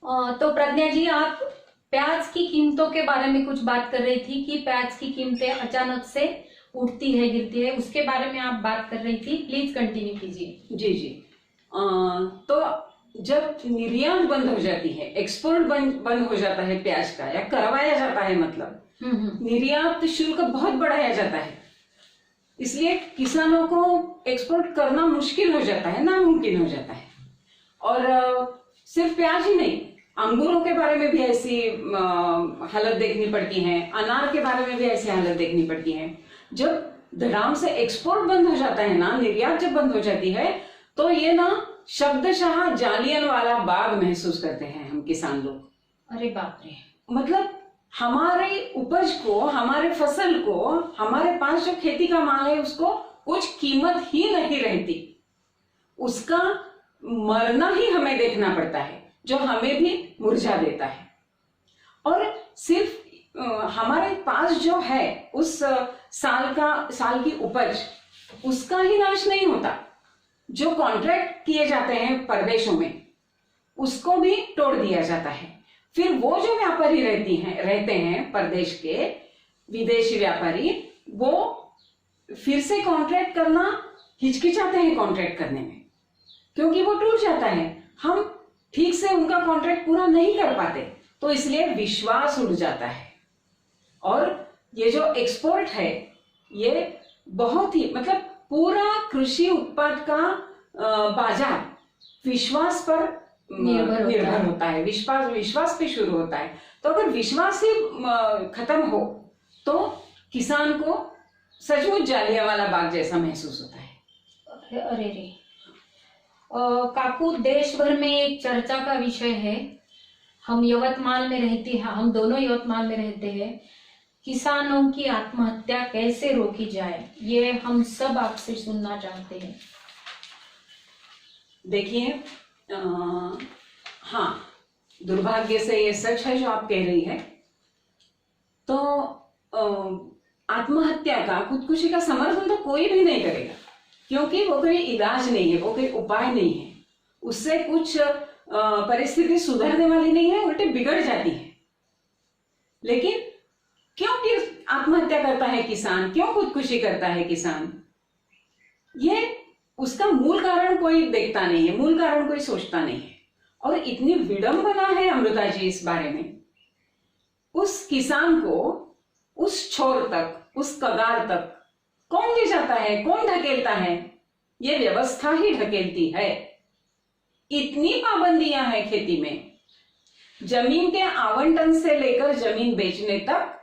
तो प्रज्ञा जी, आप प्याज की कीमतों के बारे में कुछ बात कर रही थी कि प्याज की कीमतें अचानक से उठती है गिरती है, उसके बारे में आप बात कर रही थी। प्लीज कंटिन्यू कीजिए। जी जी। तो जब निर्यात बंद हो जाती है, एक्सपोर्ट बंद हो जाता है प्याज का, या करवाया जाता है, मतलब निर्यात शुल्क बहुत बढ़ाया जाता है, इसलिए किसानों को एक्सपोर्ट करना मुश्किल हो जाता है, नामुमकिन हो जाता है। और सिर्फ प्याज ही नहीं, अंगूरों के बारे में भी ऐसी हालत देखनी पड़ती है, अनार के बारे में भी ऐसी हालत देखनी पड़ती है। जब धड़ाम से एक्सपोर्ट बंद हो जाता है ना, निर्यात जब बंद हो जाती है, तो ये ना शब्दशः जालियनवाला बाग महसूस करते हैं हम किसान लोग। अरे बाप रे! मतलब हमारे उपज को, हमारे फसल को, हमारे पास जो खेती का माल है उसको कुछ कीमत ही नहीं रहती, उसका मरना ही हमें देखना पड़ता है, जो हमें भी मुरझा देता है। और सिर्फ हमारे पास जो है उस साल की उपज, उसका ही नाश नहीं होता, जो कॉन्ट्रैक्ट किए जाते हैं परदेशों में, उसको भी तोड़ दिया जाता है। फिर वो जो व्यापारी रहते हैं परदेश के विदेशी व्यापारी, वो फिर से कॉन्ट्रैक्ट करना हिचकिचाते हैं कॉन्ट्रैक्ट करने में, क्योंकि वो टूट जाता है, हम ठीक से उनका कॉन्ट्रैक्ट पूरा नहीं कर पाते, तो इसलिए विश्वास उड़ जाता है। और ये जो एक्सपोर्ट है, ये बहुत ही, मतलब पूरा कृषि उत्पाद का बाजार विश्वास पर निर्भर होता है, विश्वास पे शुरू होता है। तो अगर विश्वास ही खत्म हो तो किसान को सचमुच जालियांवाला बाग जैसा महसूस होता है। अरे रे! काकू, देश भर में एक चर्चा का विषय है, हम यवतमाल में रहते हैं, हम दोनों यवतमाल में रहते हैं, किसानों की आत्महत्या कैसे रोकी जाए, ये हम सब आपसे सुनना चाहते हैं। देखिए, हाँ, दुर्भाग्य से ये सच है जो आप कह रही है। तो आत्महत्या का, खुदकुशी का समर्थन तो कोई भी नहीं करेगा, क्योंकि वो कोई इलाज नहीं है, वो कोई उपाय नहीं है, उससे कुछ परिस्थिति सुधरने वाली नहीं है, उल्टे बिगड़ जाती है। लेकिन क्यों फिर आत्महत्या करता है किसान, क्यों खुदकुशी करता है किसान, ये उसका मूल कारण कोई देखता नहीं है, मूल कारण कोई सोचता नहीं है। और इतनी विडंबना है अमृता जी इस बारे में, उस किसान को उस छोर तक, उस कगार तक कौन ले जाता है, कौन ढकेलता है? ये व्यवस्था ही ढकेलती है। इतनी पाबंदियां हैं खेती में, जमीन के आवंटन से लेकर जमीन बेचने तक,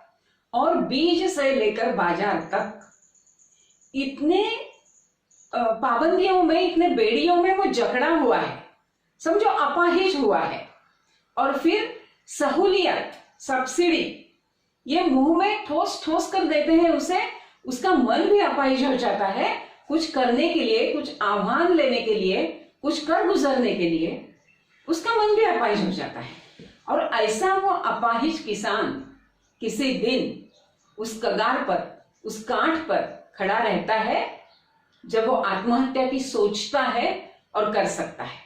और बीज से लेकर बाजार तक, इतने पाबंदियों में, इतने बेड़ियों में वो जकड़ा हुआ है, समझो अपाहिज हुआ है। और फिर सहूलियत, सब्सिडी, ये मुंह में ठोस ठोस कर देते हैं उसे, उसका मन भी अपाहिज हो जाता है कुछ करने के लिए, कुछ आह्वान लेने के लिए, कुछ कर गुजरने के लिए, उसका मन भी अपाहिज हो जाता है। और ऐसा वो अपाहिज किसान किसी दिन उस कगार पर, उस कांठ पर खड़ा रहता है जब वो आत्महत्या की सोचता है और कर सकता है।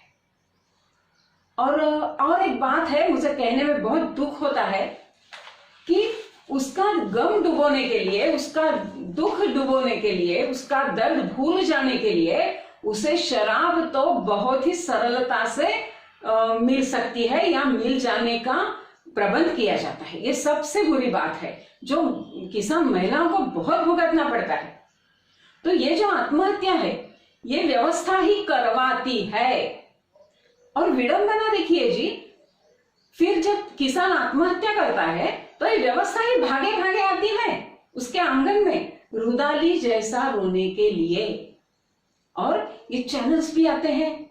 और एक बात है, मुझे कहने में बहुत दुख होता है कि उसका गम डुबोने के लिए, उसका दुख डुबोने के लिए, उसका दर्द भूल जाने के लिए उसे शराब तो बहुत ही सरलता से मिल सकती है, या मिल जाने का प्रबंध किया जाता है। ये सबसे बुरी बात है जो किसान महिलाओं को बहुत भुगतना पड़ता है। तो ये जो आत्महत्या है, ये व्यवस्था ही करवाती है। और विडंबना देखिए जी, फिर जब किसान आत्महत्या करता है तो ये व्यवस्था ही भागे भागे आती है उसके आंगन में, रुदाली जैसा रोने के लिए। और ये चैनल्स भी आते हैं,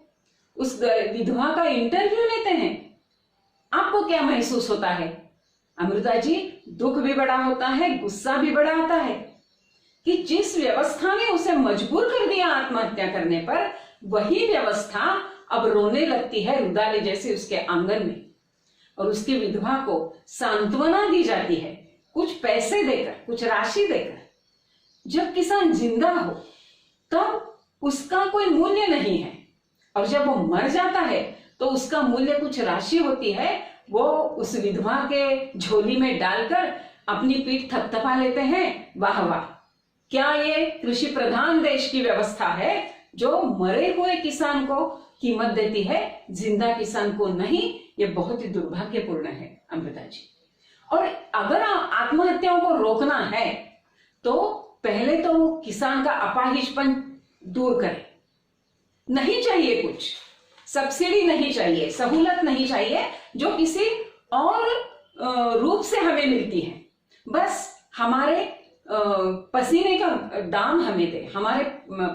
उस विधवा का इंटरव्यू लेते हैं। आपको क्या महसूस होता है अमृता जी? दुख भी बड़ा होता है, गुस्सा भी बड़ा आता है कि जिस व्यवस्था ने उसे मजबूर कर दिया आत्महत्या करने पर, वही व्यवस्था अब रोने लगती है रुदाली जैसे उसके आंगन में। और उसकी विधवा को सांत्वना दी जाती है कुछ पैसे देकर, कुछ राशि देकर। जब किसान जिंदा हो तब उसका कोई मूल्य नहीं है, और जब वो मर जाता है तो उसका मूल्य कुछ राशि होती है, वो उस विधवा के झोली में डालकर अपनी पीठ थपथपा लेते हैं। वाह वाह, क्या ये कृषि प्रधान देश की व्यवस्था है जो मरे हुए किसान को कीमत देती है, जिंदा किसान को नहीं? ये बहुत ही दुर्भाग्यपूर्ण है अमृता जी। और अगर आत्महत्याओं को रोकना है तो पहले तो किसान का अपाहिजपन दूर करें। नहीं चाहिए कुछ सब्सिडी, नहीं चाहिए सहूलत, नहीं चाहिए जो किसी और रूप से हमें मिलती है। बस हमारे पसीने का दाम हमें दे, हमारे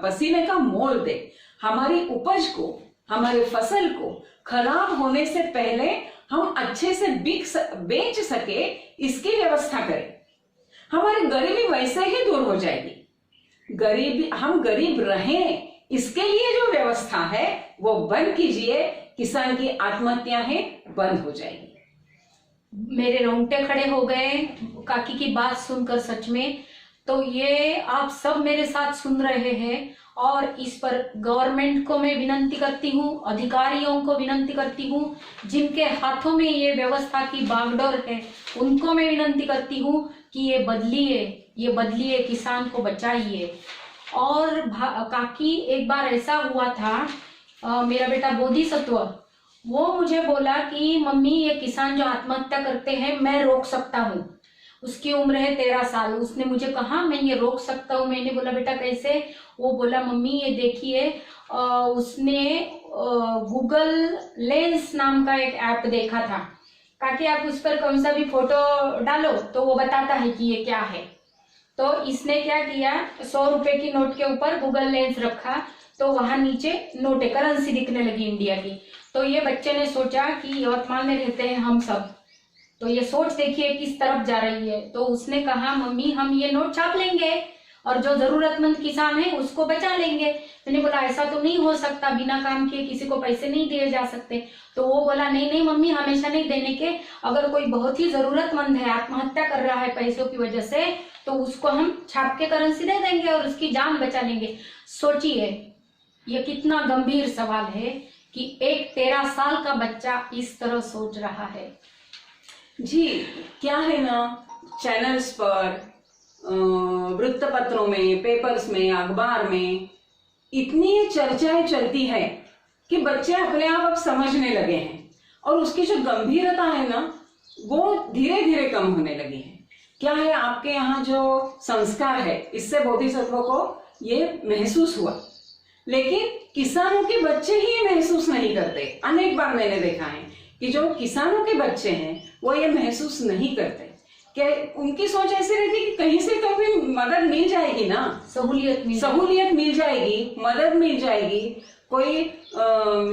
पसीने का मोल दे, हमारी उपज को, हमारे फसल को खराब होने से पहले हम अच्छे से बेच सके, इसकी व्यवस्था करें। हमारी गरीबी वैसे ही दूर हो जाएगी। गरीबी, हम गरीब रहें इसके लिए जो व्यवस्था है वो बंद कीजिए, किसान की आत्महत्याएं बंद हो जाएगी। मेरे रोंगटे खड़े हो गए काकी की बात सुनकर सच में। तो ये आप सब मेरे साथ सुन रहे हैं और इस पर गवर्नमेंट को मैं विनंती करती हूँ, अधिकारियों को विनंती करती हूँ, जिनके हाथों में ये व्यवस्था की बागडोर है उनको मैं विनंती करती हूँ कि ये बदलिए, किसान को बचाइए। और काकी, एक बार ऐसा हुआ था, मेरा बेटा बोधिसत्व, वो मुझे बोला कि मम्मी ये किसान जो आत्महत्या करते हैं मैं रोक सकता हूँ। उसकी उम्र है 13 साल। उसने मुझे कहा मैं ये रोक सकता हूँ। मैंने बोला बेटा कैसे? वो बोला मम्मी ये देखिए, उसने गूगल लेंस नाम का एक ऐप देखा था। ताकि आप उस पर कौन सा भी फोटो डालो तो वो बताता है कि ये क्या है। तो इसने क्या किया, 100 रुपए की नोट के ऊपर गूगल लेंस रखा तो वहां नीचे नोट, करेंसी दिखने लगी इंडिया की। तो ये बच्चे ने सोचा कि यवतमाल में रहते हैं हम सब, तो ये सोच देखिए किस तरफ जा रही है। तो उसने कहा मम्मी हम ये नोट छाप लेंगे और जो जरूरतमंद किसान है उसको बचा लेंगे। मैंने बोला ऐसा तो नहीं हो सकता, बिना काम किए किसी को पैसे नहीं दिए जा सकते। तो वो बोला नहीं नहीं मम्मी, हमेशा नहीं देने के, अगर कोई बहुत ही जरूरतमंद है, आत्महत्या कर रहा है पैसों की वजह से, तो उसको हम छाप के करेंसी दे देंगे और उसकी जान बचा लेंगे। सोचिए ये कितना गंभीर सवाल है कि एक 13 साल का बच्चा इस तरह सोच रहा है। जी, क्या है ना, चैनल्स पर, वृत्तपत्रों में, पेपर्स में, अखबार में इतनी चर्चाएं चलती है कि बच्चे अपने आप अब समझने लगे हैं और उसकी जो गंभीरता है ना वो धीरे धीरे कम होने लगी है। क्या है, आपके यहाँ जो संस्कार है इससे बोधिसत्व को ये महसूस हुआ, लेकिन किसानों के बच्चे ही महसूस नहीं करते। अनेक बार मैंने देखा है कि जो किसानों के बच्चे हैं वो ये महसूस नहीं करते कि उनकी सोच ऐसी रहती कि कहीं से तो भी मदद मिल जाएगी ना, सहूलियत मिल जाएगी, मदद मिल जाएगी, कोई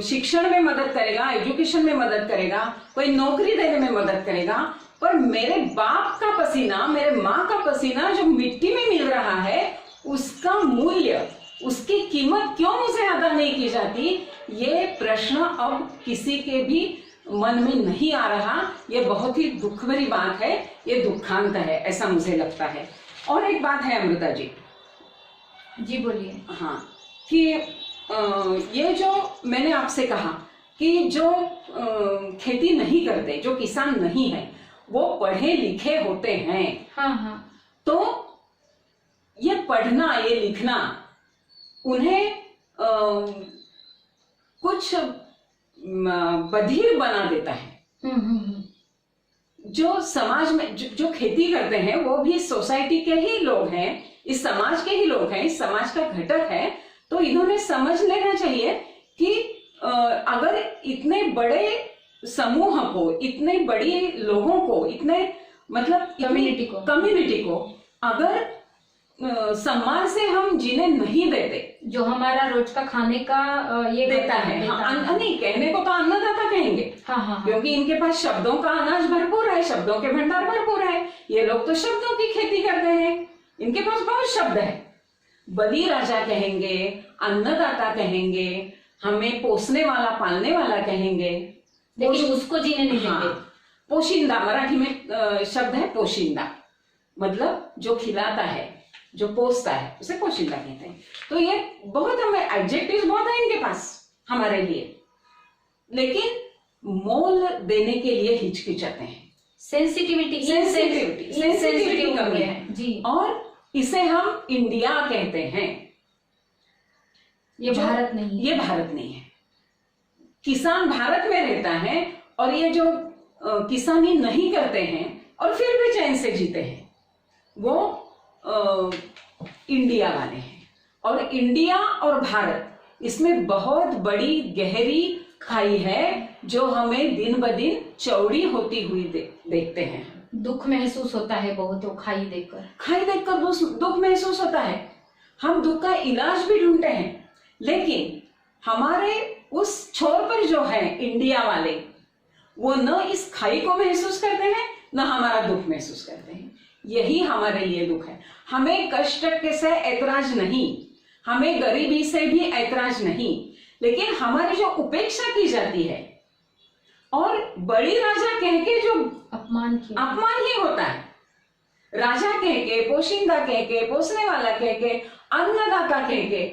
शिक्षण में मदद करेगा, एजुकेशन में मदद करेगा, कोई नौकरी देने में मदद करेगा। पर मेरे बाप का पसीना, मेरे माँ का पसीना जो मिट्टी में मिल रहा है उसका मूल्य, उसकी कीमत क्यों मुझे अदा नहीं की जाती, ये प्रश्न अब किसी के भी मन में नहीं आ रहा। ये बहुत ही दुख भरी बात है, ये दुखांत है, ऐसा मुझे लगता है। और एक बात है अमृता जी। जी बोलिए। हाँ, कि ये जो मैंने आपसे कहा कि जो खेती नहीं करते, जो किसान नहीं है, वो पढ़े लिखे होते हैं। हाँ हाँ। तो ये पढ़ना, ये लिखना उन्हें कुछ बधिर बना देता है। जो समाज में जो खेती करते हैं वो भी सोसाइटी के ही लोग हैं, इस समाज के ही लोग हैं, इस समाज का घटक है। तो इन्होंने समझ लेना चाहिए कि अगर इतने बड़े समूह को, इतने बड़ी लोगों को, इतने मतलब कम्युनिटी को अगर सम्मान से हम जीने नहीं देते, जो हमारा रोज का खाने का ये देता है, हाँ, नहीं कहने को तो अन्नदाता कहेंगे, हाँ, क्योंकि इनके पास शब्दों का अनाज भरपूर है, शब्दों के भंडार भरपूर है। ये लोग तो शब्दों की खेती करते हैं, इनके पास बहुत शब्द है। बलि राजा कहेंगे, अन्नदाता कहेंगे, हमें पोसने वाला, पालने वाला कहेंगे, लेकिन उसको जीने नहीं देंगे। पोशिंदा, मराठी में शब्द है पोशिंदा, मतलब जो खिलाता है, जो पोसता है, उसे पोशिंदा कहते हैं। तो ये बहुत, हमें एडजेक्टिव्स बहुत है इनके पास हमारे लिए। लेकिन मोल देने के लिए हिचकिचाते हैं। सेंसिटिविटी कमी है जी। और इसे हम इंडिया कहते हैं। ये भारत नहीं है। ये भारत नहीं है। किसान भारत में रहता है और ये जो किसानी नहीं करते हैं और फिर भी चैन से जीते हैं, वो इंडिया वाले हैं। और इंडिया और भारत, इसमें बहुत बड़ी गहरी खाई है जो हमें दिन ब दिन चौड़ी होती हुई देखते हैं। दुख महसूस होता है बहुत वो खाई देखकर दुख महसूस होता है। हम दुख का इलाज भी ढूंढते हैं, लेकिन हमारे उस छोर पर जो है इंडिया वाले, वो न इस खाई को महसूस करते हैं न हमारा दुख महसूस करते हैं। यही हमारे लिए दुख है। हमें कष्ट से ऐतराज नहीं, हमें गरीबी से भी ऐतराज नहीं, लेकिन हमारी जो उपेक्षा की जाती है और बड़ी राजा कह के जो अपमान ही होता है, राजा कह के, पोशिंदा कह के, पोसने वाला कह के, अन्नदाता कह के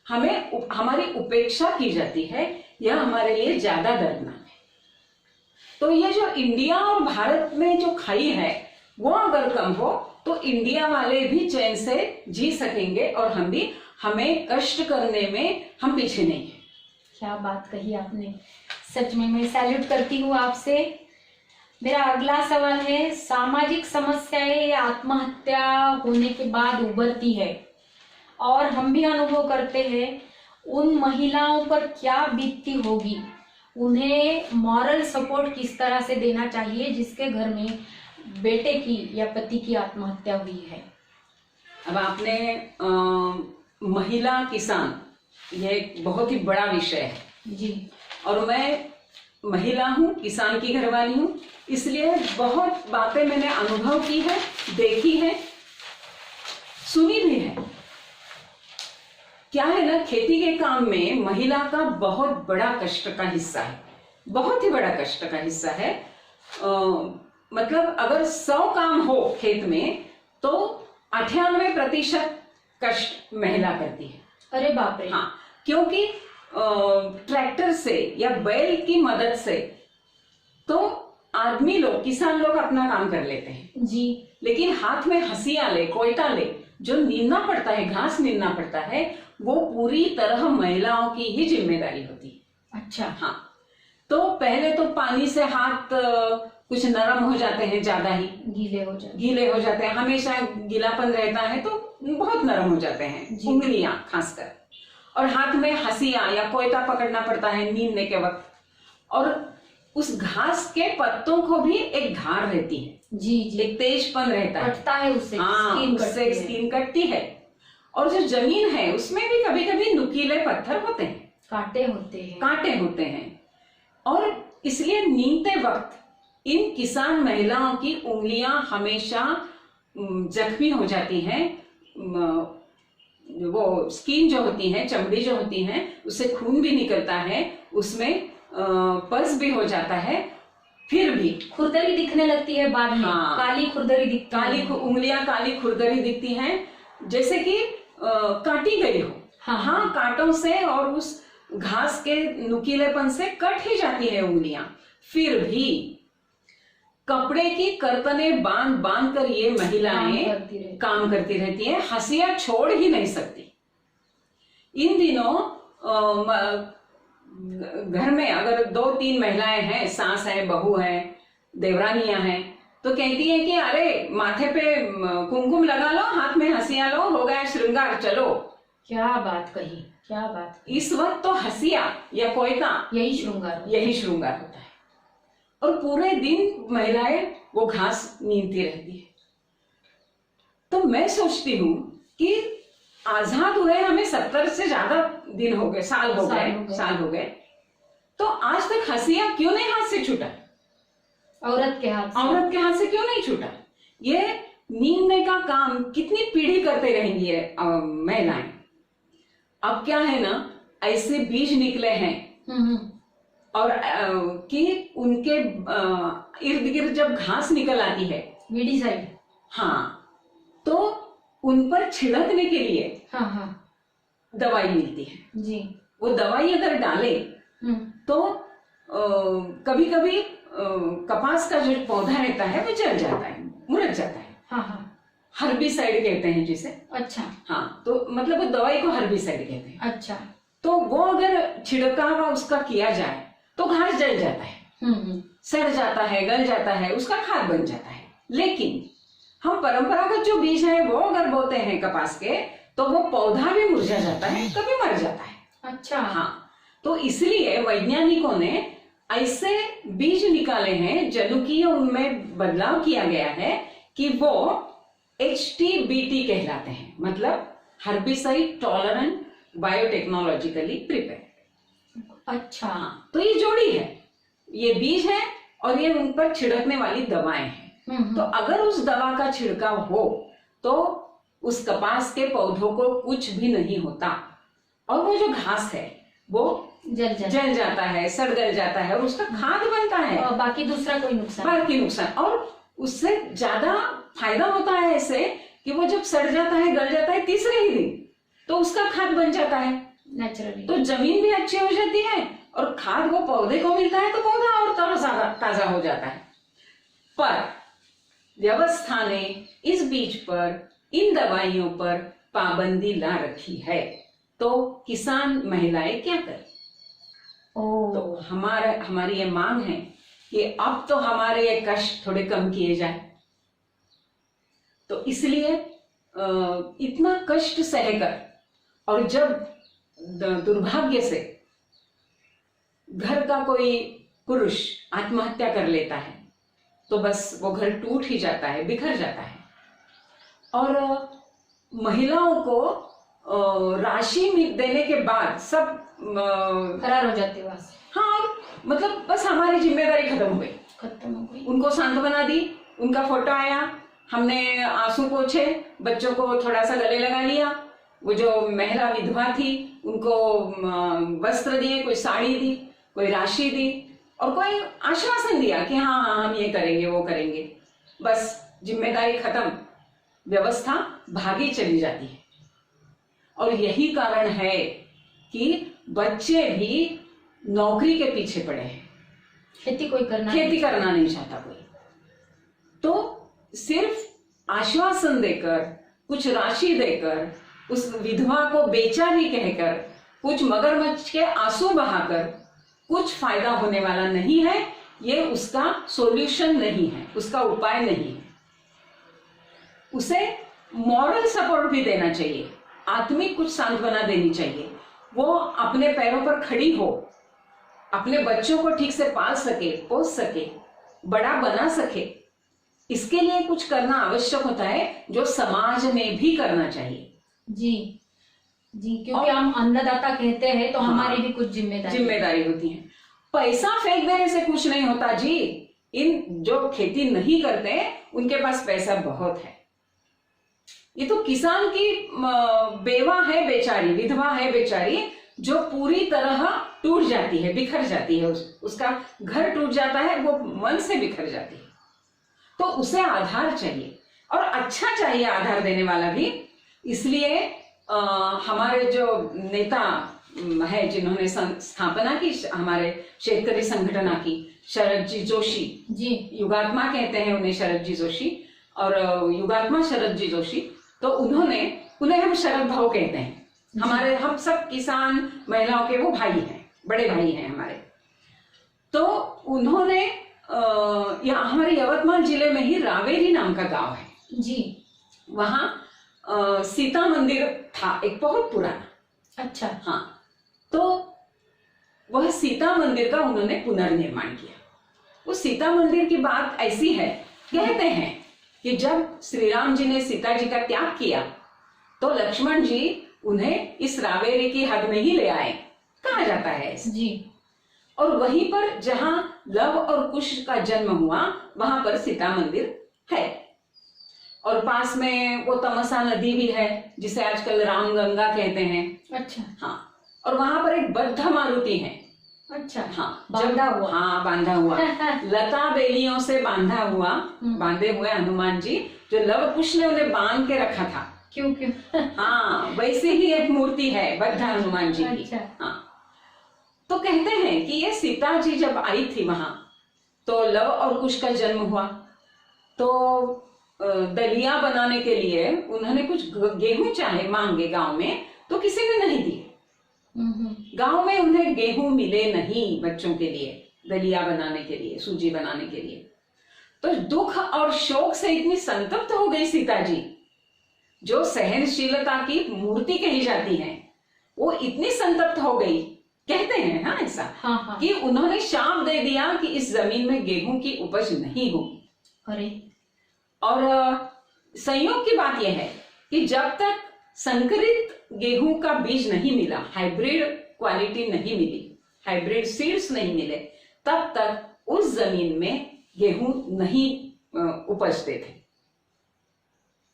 हमें हमारी उपेक्षा की जाती है, यह हमारे लिए ज्यादा दर्दनाक है। तो ये जो इंडिया और भारत में जो खाई है, वो अगर कम हो तो इंडिया वाले भी चैन से जी सकेंगे और हमें कष्ट करने में हम पीछे नहीं है। क्या बात कही आपने, सच में मैं सैल्यूट करती हूँ आपसे। मेरा अगला सवाल है, सामाजिक समस्याएं आत्महत्या होने के बाद उभरती है और हम भी अनुभव करते हैं, उन महिलाओं पर क्या बीतती होगी, उन्हें मॉरल सपोर्ट किस तरह से देना चाहिए जिसके घर में बेटे की या पति की आत्महत्या हुई है। अब आपने महिला किसान, यह एक बहुत ही बड़ा विषय है जी। और मैं महिला हूँ, किसान की घरवाली हूँ, इसलिए बहुत बातें मैंने अनुभव की है, देखी है, सुनी भी है। क्या है ना, खेती के काम में महिला का बहुत बड़ा कष्ट का हिस्सा है, बहुत ही बड़ा कष्ट का हिस्सा है। मतलब अगर 100 काम हो खेत में तो 98% कष्ट महिला करती है। अरे बाप रे। हाँ, क्योंकि ट्रैक्टर से या बैल की मदद से तो आदमी लोग, किसान लोग अपना काम कर लेते हैं जी, लेकिन हाथ में हंसिया ले, कोयता ले, जो नीनना पड़ता है, घास नीनना पड़ता है, वो पूरी तरह महिलाओं की ही जिम्मेदारी होती है। अच्छा। हाँ, तो पहले तो पानी से हाथ कुछ नरम हो जाते हैं, ज्यादा ही गीले हो जाते हैं, हमेशा गीलापन रहता है तो बहुत नरम हो जाते हैं उंगलियां खासकर, और हाथ में हंसिया या कोयता पकड़ना पड़ता है नींदने के वक्त, और उस घास के पत्तों को भी एक धार रहती है जी, एक तेजपन रहता है, कटता है उससे, उससे स्किन कटती है, और जो जमीन है उसमें भी कभी कभी नुकीले पत्थर होते हैं, कांटे होते हैं, और इसलिए नींदते वक्त इन किसान महिलाओं की उंगलियां हमेशा जख्मी हो जाती हैं। वो स्किन जो होती है, चमड़ी जो होती है, उससे खून भी निकलता है, उसमें पस भी हो जाता है, फिर भी खुरदरी दिखने लगती है बाद में। हाँ, काली खुरदरी दिखती है, उंगलियां काली खुरदरी दिखती हैं, जैसे कि काटी गई हो। हाँ, कांटों से और उस घास के नुकीलेपन से कट ही जाती है उंगलियां, फिर भी कपड़े की करतने बांध बांध कर ये महिलाएं काम करती रहती हैं, हंसिया छोड़ ही नहीं सकती। इन दिनों घर में अगर 2-3 महिलाएं हैं, सास है, बहू है, देवरानियां हैं, तो कहती है कि अरे माथे पे कुमकुम लगा लो, हाथ में हंसिया लो, हो गया श्रृंगार, चलो। क्या बात कही, क्या बात। इस वक्त तो हंसिया या कोयता यही श्रृंगार होता है, और पूरे दिन महिलाएं वो घास नींदती रहती है। तो मैं सोचती हूँ कि आजाद हुए हमें 70 से ज्यादा दिन हो गए, साल हो गए, तो आज तक हंसिया क्यों नहीं हाथ से छूटा? औरत के हाथ से क्यों नहीं छूटा? ये नींदने का काम कितनी पीढ़ी करते रहेंगी महिलाएं। अब क्या है ना, ऐसे बीज निकले हैं और कि उनके इर्द गिर्द जब घास निकल आती है वीडी साइड, हाँ, तो उन पर छिड़कने के लिए दवाई मिलती है जी। वो दवाई अगर डाले तो कभी कभी कपास का जो पौधा रहता है वो जल जाता है, मुरझ जाता है। हाँ हाँ। हर्बिसाइड कहते हैं जिसे। अच्छा। हाँ, तो मतलब वो दवाई को हर्बिसाइड कहते हैं। अच्छा। तो वो अगर छिड़काव उसका किया जाए तो घास जल जाता है, सड़ जाता है, गल जाता है, उसका खाद बन जाता है। लेकिन हम परंपरागत जो बीज है वो अगर बोते हैं कपास के, तो वो पौधा भी मुरझा जाता है, कभी मर जाता है। अच्छा। हाँ, तो इसलिए वैज्ञानिकों ने ऐसे बीज निकाले हैं, जनुकीय उनमें बदलाव किया गया है कि वो HTBT कहलाते हैं, मतलब हर्बिसाइड टॉलरेंट बायोटेक्नोलॉजिकली प्रिपेयर। अच्छा। तो ये जोड़ी है, ये बीज है और ये उन पर छिड़कने वाली दवाएं हैं। तो अगर उस दवा का छिड़काव हो तो उस कपास के पौधों को कुछ भी नहीं होता, और वो जो घास है वो जल जाता है, सड़ गल जाता है, और उसका खाद बनता है। और बाकी दूसरा कोई नुकसान, और उससे ज्यादा फायदा होता है ऐसे कि वो जब सड़ जाता है, गल जाता है, तीसरे ही दिन तो उसका खाद बन जाता है नेचुरली। तो जमीन भी अच्छी हो जाती है और खाद वो पौधे को मिलता है, तो पौधा और ताजा हो जाता है। पर व्यवस्था ने इस बीज पर, इन दवाइयों पर पाबंदी ला रखी है, तो किसान महिलाएं क्या करें? तो हमारी ये मांग है कि अब तो हमारे ये कष्ट थोड़े कम किए जाए। तो इसलिए इतना कष्ट सहकर, और जब दुर्भाग्य से घर का कोई पुरुष आत्महत्या कर लेता है तो बस वो घर टूट ही जाता है, बिखर जाता है। और महिलाओं को राशि देने के बाद सब फरार हो जाती है। हाँ, मतलब बस हमारी जिम्मेदारी खत्म हो गई। उनको सांत्वना दी, उनका फोटो आया, हमने आंसू पोंछे, बच्चों को थोड़ा सा गले लगा लिया, वो जो महिला विधवा थी उनको वस्त्र दिए, कोई साड़ी दी, कोई राशि दी, और कोई आश्वासन दिया कि हाँ हाँ हम ये करेंगे, वो करेंगे। बस जिम्मेदारी खत्म, व्यवस्था भागी चली जाती है। और यही कारण है कि बच्चे भी नौकरी के पीछे पड़े हैं, खेती करना नहीं चाहता कोई। तो सिर्फ आश्वासन देकर, कुछ राशि देकर, उस विधवा को बेचारी कहकर, कुछ मगरमच्छ के आंसू बहाकर कुछ फायदा होने वाला नहीं है। ये उसका सॉल्यूशन नहीं है, उसका उपाय नहीं है। उसे मॉरल सपोर्ट भी देना चाहिए, आत्मिक कुछ सांत्वना देनी चाहिए, वो अपने पैरों पर खड़ी हो, अपने बच्चों को ठीक से पाल सके, पोस सके, बड़ा बना सके। इसके लिए कुछ करना आवश्यक होता है, जो समाज में भी करना चाहिए। जी जी, क्योंकि हम अन्नदाता कहते हैं तो हमारी भी कुछ जिम्मेदारी होती है। पैसा फेंक देने से कुछ नहीं होता जी। इन जो खेती नहीं करते उनके पास पैसा बहुत है। ये तो किसान की बेवा है बेचारी, विधवा है बेचारी, जो पूरी तरह टूट जाती है, बिखर जाती है, उसका घर टूट जाता है, वो मन से बिखर जाती है। तो उसे आधार चाहिए, और अच्छा चाहिए आधार देने वाला भी। इसलिए हमारे जो नेता है जिन्होंने स्थापना की हमारे शेतकरी संगठना की, शरद जी जोशी जी, युगात्मा कहते हैं उन्हें, शरद जी जोशी, और युगात्मा शरद जी जोशी, तो उन्हें हम शरद भाऊ कहते हैं। हम सब किसान महिलाओं के वो भाई हैं, बड़े भाई हैं हमारे। तो उन्होंने हमारे यवतमाल जिले में ही रावेरी नाम का गांव है जी, वहां सीता मंदिर था एक बहुत पुराना। अच्छा। हाँ, तो वह सीता मंदिर का उन्होंने पुनर्निर्माण किया। उस सीता मंदिर की बात ऐसी है, कहते हैं कि जब श्री राम जी ने सीता जी का त्याग किया तो लक्ष्मण जी उन्हें इस रावेरी की हद में ही ले आए, कहा जाता है जी। और वहीं पर जहां लव और कुश का जन्म हुआ, वहां पर सीता मंदिर है। और पास में वो तमसा नदी भी है, जिसे आजकल रामगंगा कहते हैं। अच्छा। हाँ, और वहां पर एक बद्ध मारुति है। अच्छा। हाँ, बांधा हुआ लता बेलियों से बांधे हुए हनुमान जी, जो लव कुश ने उन्हें बांध के रखा था। क्यों? हाँ, वैसे ही एक मूर्ति है बद्ध हनुमान जी की। अच्छा। हाँ, तो कहते हैं कि ये सीता जी जब आई थी वहां, तो लव और कुश का जन्म हुआ, तो दलिया बनाने के लिए उन्होंने कुछ गेहूं चाहे मांगे गांव में, तो किसी ने नहीं दिए। गांव में उन्हें गेहूं मिले नहीं बच्चों के लिए, दलिया बनाने के लिए, सूजी बनाने के लिए। तो दुख और शोक से इतनी संतप्त हो गई सीता जी, जो सहनशीलता की मूर्ति कही जाती है, वो इतनी संतप्त हो गई, कहते हैं हाँ ऐसा, हाँ। कि उन्होंने शाप दे दिया कि इस जमीन में गेहूं की उपज नहीं होगी। अरे, और संयोग की बात यह है कि जब तक संकरित गेहूं का बीज नहीं मिला, हाइब्रिड क्वालिटी नहीं मिली, हाइब्रिड सीड्स नहीं मिले, तब तक उस जमीन में गेहूं नहीं उपजते थे।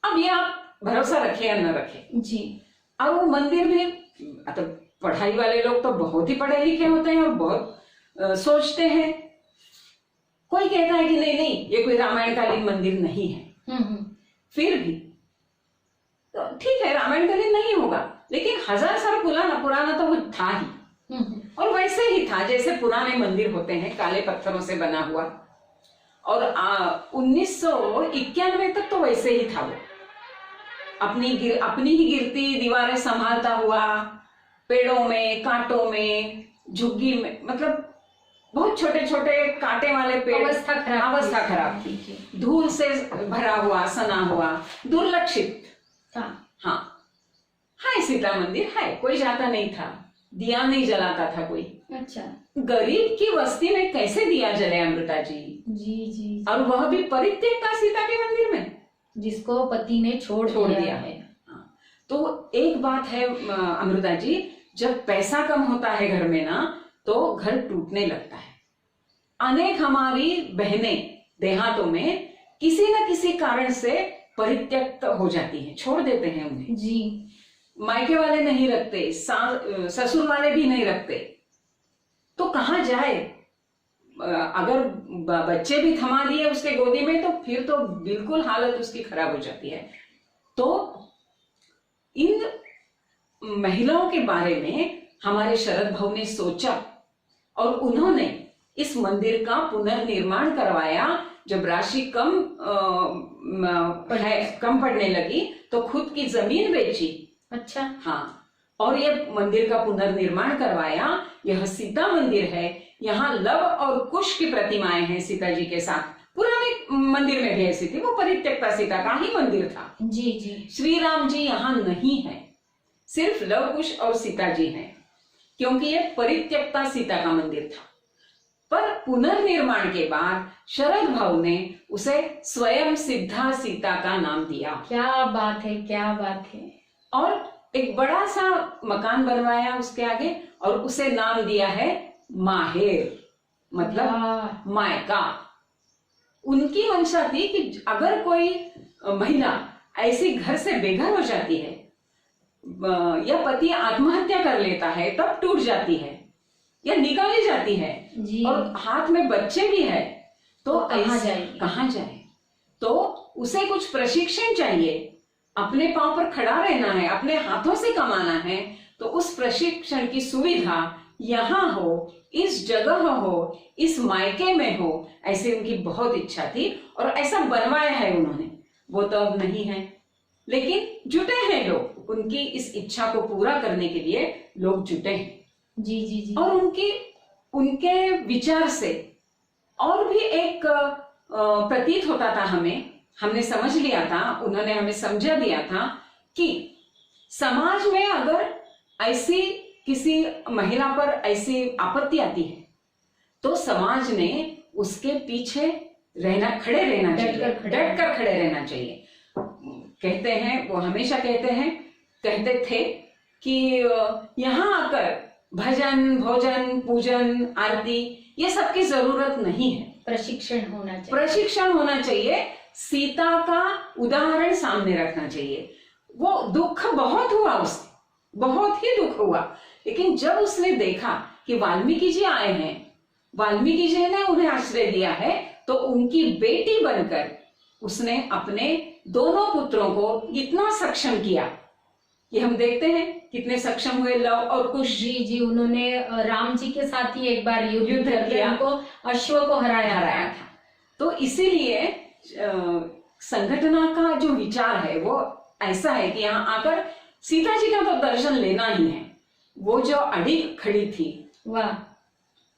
अब ये आप भरोसा रखे या न रखे जी। और वो मंदिर में, मतलब पढ़ाई वाले लोग तो बहुत ही पढ़े लिखे होते हैं और बहुत सोचते हैं। कोई कहता है कि नहीं नहीं, ये कोई रामायणकालीन मंदिर नहीं है। फिर भी तो ठीक है, रामायणकालीन नहीं होगा, लेकिन 1000 साल पुराना तो वो था ही। और वैसे ही था जैसे पुराने मंदिर होते हैं, काले पत्थरों से बना हुआ। और 1991 तक तो वैसे ही था वो, अपनी ही गिरती दीवारें संभालता हुआ, पेड़ों में, कांटों में, झुग्गी में, मतलब बहुत छोटे छोटे कांटे वाले पेड़। अवस्था खराब थी, धूल से भरा हुआ, सना हुआ, दुर्लक्षित था। हाँ, सीता मंदिर है, कोई जाता नहीं था, दिया नहीं जलाता था कोई। अच्छा, गरीब की बस्ती में कैसे दिया जले अमृता जी? जी। और वह भी परित्यक्ता सीता के मंदिर में, जिसको पति ने छोड़ दिया है। तो एक बात है अमृता जी, जब पैसा कम होता है घर में ना, तो घर टूटने लगता है। अनेक हमारी बहनें देहातों में किसी न किसी कारण से परित्यक्त हो जाती हैं, छोड़ देते हैं उन्हें जी। मायके वाले नहीं रखते, ससुर वाले भी नहीं रखते, तो कहाँ जाए? अगर बच्चे भी थमा दिए उसके गोदी में, तो फिर तो बिल्कुल हालत उसकी खराब हो जाती है। तो इन महिलाओं के बारे में हमारे शरद भव ने सोचा और उन्होंने इस मंदिर का पुनर्निर्माण करवाया। जब राशि कम पड़ने लगी तो खुद की जमीन बेची। अच्छा, हाँ, और ये मंदिर का पुनर्निर्माण करवाया। यह सीता मंदिर है, यहाँ लव और कुश की प्रतिमाएं हैं सीता जी के साथ। पुराने मंदिर में भी ऐसी थी, वो परित्यक्ता सीता का ही मंदिर था। जी। श्री राम जी यहाँ नहीं है, सिर्फ लव कुश और सीता जी हैं, क्योंकि ये परित्यक्ता सीता का मंदिर था। पर पुनर्निर्माण के बाद शरद भव ने उसे स्वयं सिद्धा सीता का नाम दिया। क्या बात है, क्या बात है। और एक बड़ा सा मकान बनवाया उसके आगे और उसे नाम दिया है माहेर, मतलब मायका। उनकी मंशा थी कि अगर कोई महिला ऐसी घर से बेघर हो जाती है या पति आत्महत्या कर लेता है, तब टूट जाती है या निकाली जाती है जी। और हाथ में बच्चे भी है, तो कहाँ जाए? तो उसे कुछ प्रशिक्षण चाहिए, अपने पांव पर खड़ा रहना है, अपने हाथों से कमाना है। तो उस प्रशिक्षण की सुविधा यहाँ हो, इस जगह हो, इस मायके में हो, ऐसे उनकी बहुत इच्छा थी और ऐसा बनवाया है उन्होंने। वो तो अब नहीं है, लेकिन जुटे हैं लोग, उनकी इस इच्छा को पूरा करने के लिए लोग जुटे हैं। जी। और उनके विचार से और भी एक प्रतीत होता था, हमने समझ लिया था, उन्होंने हमें समझा दिया था कि समाज में अगर ऐसी किसी महिला पर ऐसी आपत्ति आती है, तो समाज ने उसके पीछे खड़े रहना चाहिए, डट कर खड़े रहना चाहिए। कहते हैं, वो हमेशा कहते थे कि यहाँ आकर भजन, भोजन, पूजन, आरती, ये सब की जरूरत नहीं है, प्रशिक्षण होना चाहिए। सीता का उदाहरण सामने रखना चाहिए। वो दुख बहुत हुआ, उसे बहुत ही दुख हुआ, लेकिन जब उसने देखा कि वाल्मीकि जी आए हैं, वाल्मीकि जी ने उन्हें आश्रय दिया है, तो उनकी बेटी बनकर उसने अपने दोनों पुत्रों को इतना सक्षम किया, ये हम देखते हैं कितने सक्षम हुए लव और कुश। जी जी, उन्होंने राम जी के साथ ही एक बार युद्ध करके किया, उनको अश्व को हराया था। तो इसीलिए संघटना का जो विचार है वो ऐसा है कि यहाँ आकर सीता जी का तो दर्शन लेना ही है। वो जो अड़ी खड़ी थी, वाह,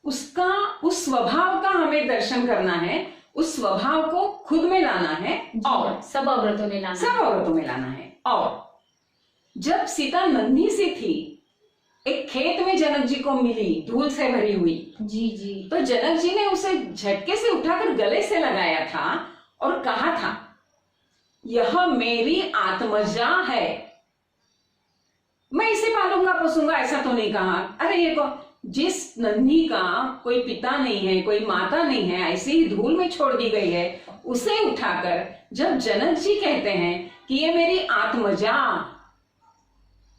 उसका, उस स्वभाव का हमें दर्शन करना है, उस स्वभाव को खुद में लाना है और सब औरतों में लाना है। और जब सीता नन्ही सी थी, एक खेत में जनक जी को मिली, धूल से भरी हुई। जी जी, तो जनक जी ने उसे झटके से उठाकर गले से लगाया था और कहा था, यह मेरी आत्मजा है, मैं इसे पालूंगा पोसूंगा, ऐसा तो नहीं कहा। अरे ये को जिस नन्ही का कोई पिता नहीं है, कोई माता नहीं है, ऐसे ही धूल में छोड़ दी गई है, उसे उठाकर जब जनक जी कहते हैं कि ये मेरी आत्मजा,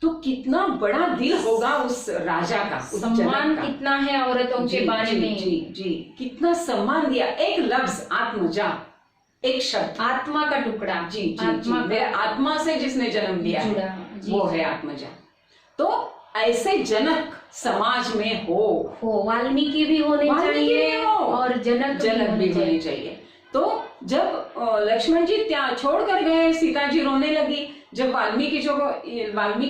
तो कितना बड़ा दिल होगा उस राजा का, उस सम्मान कितना है औरतों के बारे में। जी जी, कितना सम्मान दिया। एक लफ्ज आत्मजा, एक शब्द, आत्मा का टुकड़ा। जी जी, आत्मा जी, मेरे आत्मा से जिसने जन्म लिया है, वो है आत्मजा। तो ऐसे जनक समाज में हो, वाल्मीकि भी होने चाहिए और जनक भी होने चाहिए। तो जब लक्ष्मण जी छोड़ कर गए, सीता जी रोने लगी। जब वाल्मीकि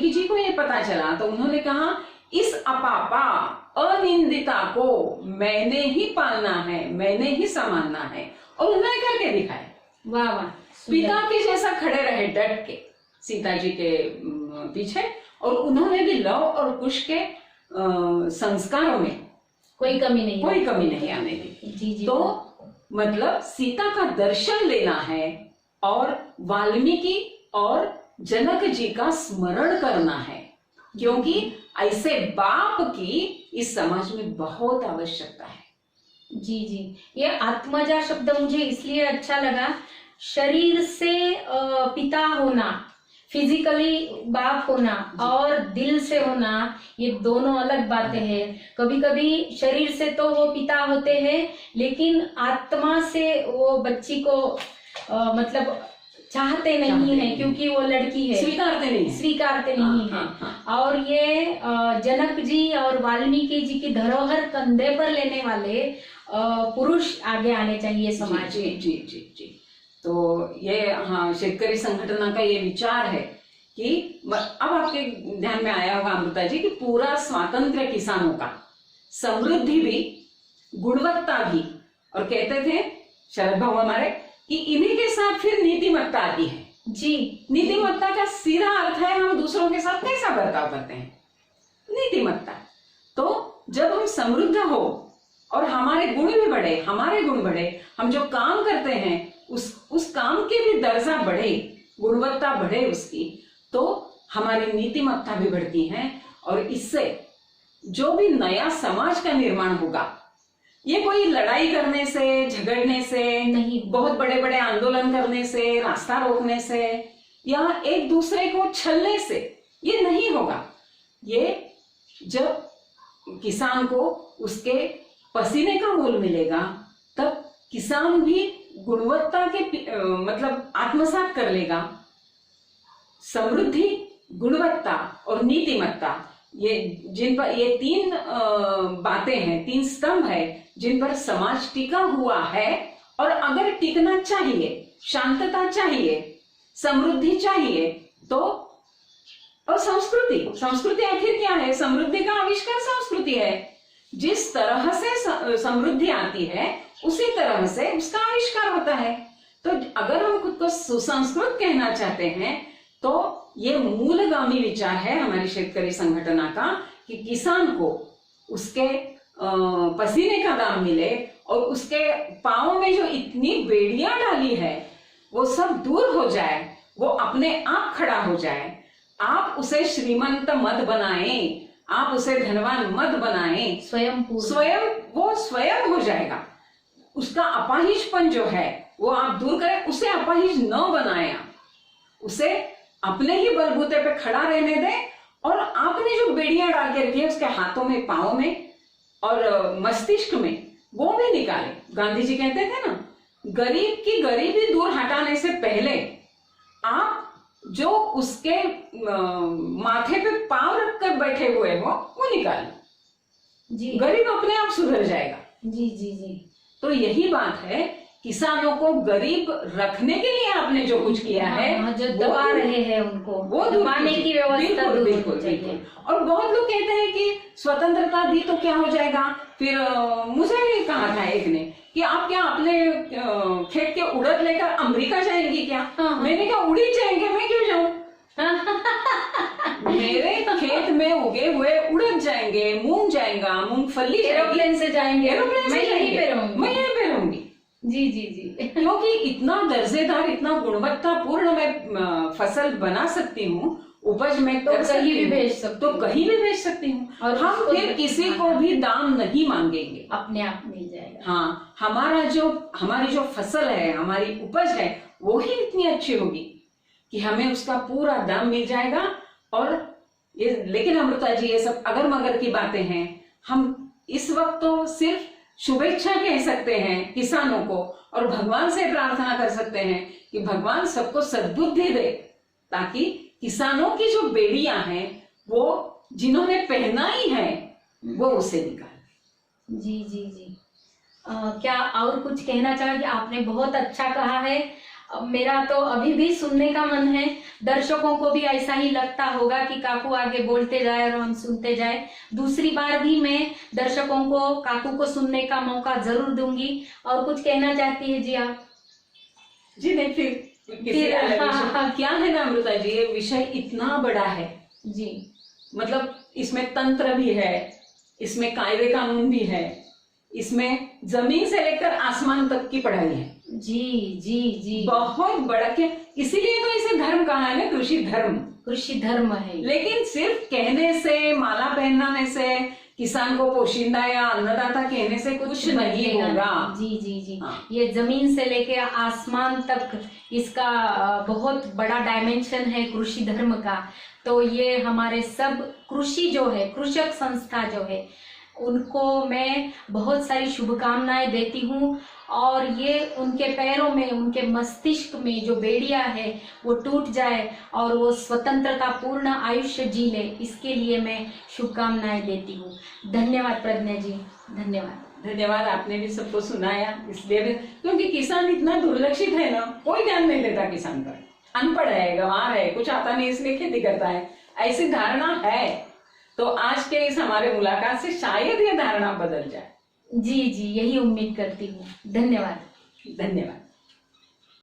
जी को ये पता चला तो उन्होंने कहा, इस अपापा अनिंदिता को मैंने ही पालना है, मैंने ही संभालना है, और उन्होंने करके दिखाया। वाह वाह, पिता के जैसा खड़े रहे डट के सीता जी के पीछे, और उन्होंने भी लव और कुश के संस्कारों में कोई कमी नहीं आने दी। जी जी, तो मतलब सीता का दर्शन लेना है और वाल्मीकि और जनक जी का स्मरण करना है, क्योंकि ऐसे बाप की इस समाज में बहुत आवश्यकता है। जी जी, ये आत्मजा शब्द मुझे इसलिए अच्छा लगा, शरीर से पिता होना, फिजिकली बाप होना और दिल से होना, ये दोनों अलग बातें हैं। कभी कभी शरीर से तो वो पिता होते हैं, लेकिन आत्मा से वो बच्ची को मतलब चाहते नहीं है, क्योंकि वो लड़की है, स्वीकारते नहीं है। और ये जनक जी और वाल्मीकि जी की धरोहर कंधे पर लेने वाले पुरुष आगे आने चाहिए समाज में। जी जी जी। तो ये शेतकरी संघटना का ये विचार है कि अब आपके ध्यान में आया होगा अमृता जी कि पूरा स्वातंत्र्य किसानों का, समृद्धि भी, गुणवत्ता भी, और कहते थे शरद भाऊ हमारे कि इन्हीं के साथ फिर नीतिमत्ता आती है। जी, नीतिमत्ता का सीधा अर्थ है हम दूसरों के साथ कैसा बर्ताव करते हैं, नीतिमत्ता। तो जब हम समृद्ध हो और हमारे गुण बढ़े, हम जो काम करते हैं उस काम के भी दर्जा बढ़े, गुणवत्ता बढ़े उसकी, तो हमारी नीतिमत्ता भी बढ़ती है। और इससे जो भी नया समाज का निर्माण होगा, ये कोई लड़ाई करने से, झगड़ने से नहीं, बहुत बड़े बड़े आंदोलन करने से, रास्ता रोकने से, या एक दूसरे को छलने से ये नहीं होगा। ये जब किसान को उसके पसीने का मोल मिलेगा, तब किसान भी गुणवत्ता के मतलब आत्मसात कर लेगा। समृद्धि, गुणवत्ता और नीतिमत्ता, ये जिन पर ये तीन बातें हैं, तीन स्तंभ है जिन पर समाज टिका हुआ है। और अगर टिकना चाहिए, शांतता चाहिए, समृद्धि चाहिए, तो और संस्कृति आखिर क्या है? समृद्धि का आविष्कार संस्कृति है। जिस तरह से समृद्धि आती है उसी तरह से उसका आविष्कार होता है। तो अगर हम खुद को सुसंस्कृत कहना चाहते हैं तो ये मूलगामी विचार है हमारी शेतकरी संगठना का कि किसान को उसके पसीने का दाम मिले और उसके पांव में जो इतनी बेड़ियां डाली है वो सब दूर हो जाए, वो अपने आप खड़ा हो जाए। आप उसे श्रीमंत मत बनाएं, आप उसे धनवान मत बनाएं, वो स्वयं हो जाएगा। उसका अपाहिजपन जो है वो आप दूर करें, उसे अपाहिज न बनाएं, उसे अपने ही बलबूते पे खड़ा रहने दें। और आपने जो बेड़ियां डाल के रखी है उसके हाथों में, पांव में और मस्तिष्क में, वो भी निकाले। गांधी जी कहते थे ना, गरीब की गरीबी दूर हटाने से पहले आप जो उसके माथे पे पांव रखकर बैठे हुए हो वो निकालो। जी गरीब अपने आप सुधर जाएगा। जी जी जी। तो यही बात है, किसानों को गरीब रखने के लिए आपने जो कुछ किया है, हाँ, जो दबा रहे हैं उनको वो दबाने की व्यवस्था दूर होनी चाहिए। और बहुत लोग कहते हैं कि स्वतंत्रता दी तो क्या हो जाएगा। फिर मुझे भी कहा था एक ने कि आप क्या अपने खेत के उड़द लेकर अमेरिका जाएंगी क्या? हाँ। मैंने कहा उड़ी जाएंगे, मैं क्यों जाऊं? मेरे खेत में उगे हुए उड़द जाएंगे, मूंग जाएगा, मूंगफली एरोप्लेन से जाएंगे, एरोप्लेन मैं यहीं पे रहूंगी, मैं यहीं पे रहूंगी। जी जी जी। क्योंकि इतना दर्जेदार, इतना गुणवत्तापूर्ण मैं फसल बना सकती हूँ, उपज में तो कर कहीं भी सकती भेज हूँ, सकती तो हूँ। कहीं भी भेज सकती हूँ। और हम उसको फिर किसी को भी दाम नहीं मांगेंगे, अपने आप मिल जाएगा। हाँ, हमारी जो फसल है, हमारी उपज है, वो ही इतनी अच्छी होगी कि हमें उसका पूरा दाम मिल जाएगा। और ये, लेकिन अमृता जी, ये सब अगर मगर की बातें हैं। हम इस वक्त तो सिर्फ शुभेच्छा कह सकते हैं किसानों को, और भगवान से प्रार्थना कर सकते हैं कि भगवान सबको सद्बुद्धि दे, ताकि किसानों की जो बेड़ियां हैं वो जिन्होंने पहनाई है वो उसे निकाले। जी जी जी। क्या और कुछ कहना चाहोगे? आपने बहुत अच्छा कहा है। मेरा तो अभी भी सुनने का मन है। दर्शकों को भी ऐसा ही लगता होगा कि काकू आगे बोलते जाए और हम सुनते जाए। दूसरी बार भी मैं दर्शकों को, काकू को सुनने का मौका जरूर दूंगी। और कुछ कहना चाहती है जी आप? जी नहीं, फिर हाँ, क्या है ना अमृता जी, ये विषय इतना बड़ा है जी। मतलब इसमें तंत्र भी है, इसमें कायदे कानून भी है, इसमें जमीन से लेकर आसमान तक की पढ़ाई है। जी जी जी। बहुत बड़ा, क्या इसीलिए तो इसे धर्म कहा है ना, कृषि धर्म। कृषि धर्म है। लेकिन सिर्फ कहने से, माला पहनाने से, किसान को पोशिंदा या अन्नदाता कहने से कुछ नहीं होगा। जी जी जी। हाँ। ये जमीन से लेके आसमान तक इसका बहुत बड़ा डायमेंशन है कृषि धर्म का। तो ये हमारे सब कृषि जो है, कृषक संस्था जो है, उनको मैं बहुत सारी शुभकामनाएं देती हूँ। और ये उनके पैरों में, उनके मस्तिष्क में जो बेड़ियां है वो टूट जाए और वो स्वतंत्रता पूर्ण आयुष्य जी ले, इसके लिए मैं शुभकामनाएं देती हूँ। धन्यवाद प्रज्ञा जी, धन्यवाद। धन्यवाद, आपने भी सबको सुनाया। इसलिए भी क्योंकि किसान इतना दुर्लक्षित है ना, कोई ध्यान नहीं देता किसान पर। अनपढ़ है, गंवार है, कुछ आता नहीं इसलिए खेती करता है, ऐसी धारणा है। तो आज के इस हमारे मुलाकात से शायद ये धारणा बदल जाए। जी जी, यही उम्मीद करती हूँ। धन्यवाद। धन्यवाद।